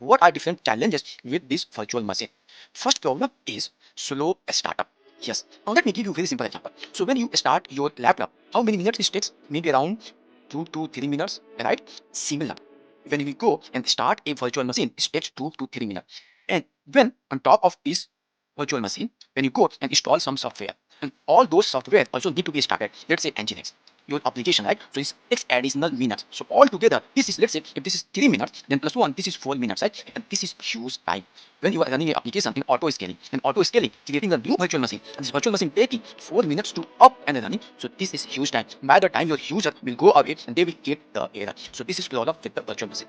what are different challenges with this virtual machine? First problem is slow startup. Yes. Now let me give you a very simple example. So when you start your laptop, how many minutes it takes? Maybe around 2 to 3 minutes, right? Similar. When we go and start a virtual machine, it takes 2 to 3 minutes. And when on top of this virtual machine, when you go and install some software, and all those software also need to be started. Let's say Nginx, your application, right? So it takes additional minutes. So altogether, this is, let's say, if this is 3 minutes, then plus 1, this is 4 minutes, right? And this is huge time. When you are running an application in auto scaling, creating a new virtual machine, and this virtual machine taking 4 minutes to up and running. So this is huge time. By the time your user will go away and they will get the error. So this is problem with the virtual machine.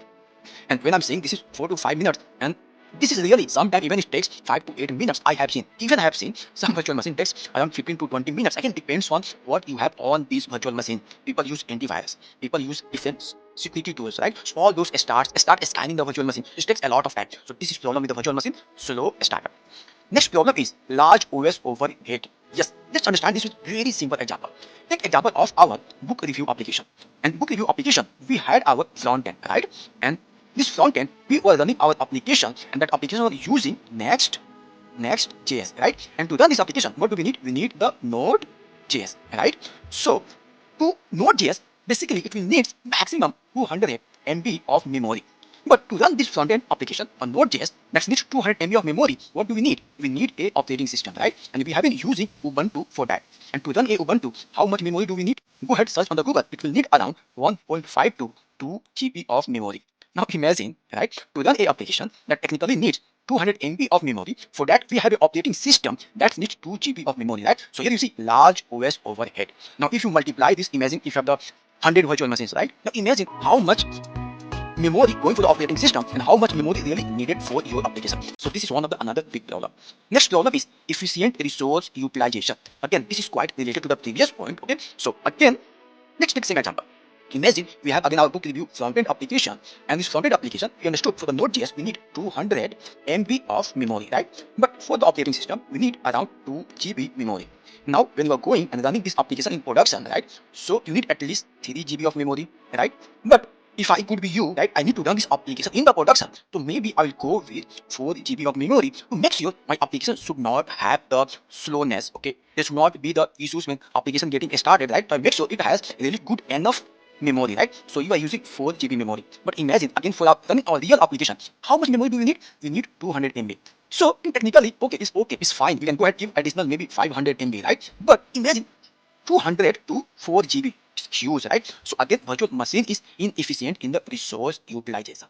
And when I'm saying this is 4 to 5 minutes, and this is really sometimes even it takes 5 to 8 minutes. I have seen some virtual machine takes around 15 to 20 minutes. Again, depends on what you have on this virtual machine. People use antivirus, people use different security tools, right? So all those start scanning the virtual machine. It takes a lot of time. So this is problem with the virtual machine, slow startup. Next problem is large OS overhead. Yes, let's understand this with very simple example. Take example of our book review application. And book review application, we had our front end, right? And this front end, we were running our application, and that application was using Next.js, right? And to run this application, what do we need? We need the Node.js, right? So to Node.js, basically it will need maximum 200 MB of memory. But to run this front-end application on Node.js, that needs 200 MB of memory. What do we need? We need a operating system, right? And we have been using Ubuntu for that. And to run a Ubuntu, how much memory do we need? Go ahead, search on the Google. It will need around 1.5 to 2 GB of memory. Now imagine, right? To run a application that technically needs 200 MB of memory. For that, we have an operating system that needs 2 GB of memory, right? So here you see large OS overhead. Now, if you multiply this, imagine if you have the 100 virtual machines, right? Now imagine how much memory going for the operating system and how much memory really needed for your application. So this is one of the another big problem. Next problem is efficient resource utilization. Again, this is quite related to the previous point. Okay, so again, let's take same example. Imagine we have again our book review front-end application, and this front-end application, we understood for the Node.js we need 200 MB of memory, right? But for the operating system we need around 2 GB memory. Now when you are going and running this application in production, right? So you need at least 3 GB of memory, right? But if I could be you, right, I need to run this application in the production. So maybe I will go with 4 GB of memory to make sure my application should not have the slowness. Okay, there should not be the issues when application getting started, right? So I make sure it has really good enough memory, right? So you are using 4 GB memory. But imagine again for running our real application, how much memory do we need? We need 200 MB. So technically, okay, it's fine. We can go ahead and give additional maybe 500 MB, right? But imagine 200 to 4 GB. It's huge, right? So again, virtual machine is inefficient in the resource utilization.